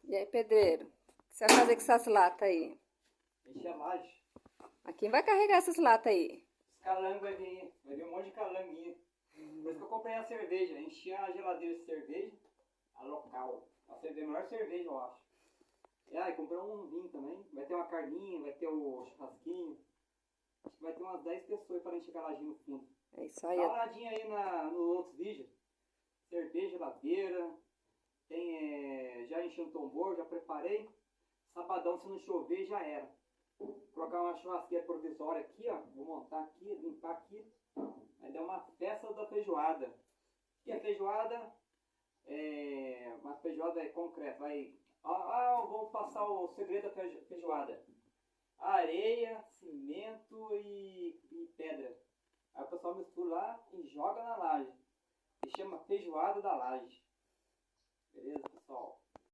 E aí, pedreiro? O que você vai fazer com essas latas aí? Encher a laje. Mas quem vai carregar essas latas aí? Os calangos vai vir um monte de calanguinho. Por isso que eu comprei a cerveja. Enchi a geladeira de cerveja, a local. A melhor cerveja, eu acho. E comprei um vinho também. Vai ter uma carninha, vai ter o churrasquinho. Acho que vai ter umas 10 pessoas para encher a lajinha no fundo. É isso aí. Dá uma olhadinha aí nos outros vídeos. Cerveja, geladeira. Tem, já enchi um tambor, já preparei. Sabadão, se não chover, já era. Vou colocar uma churrasqueira provisória aqui, ó. Vou montar aqui, limpar aqui. Aí dá uma festa da feijoada. O que é feijoada? Uma feijoada é concreta. Vou passar o segredo da feijoada. Areia, cimento e pedra. Aí o pessoal mistura lá e joga na laje. E chama feijoada da laje.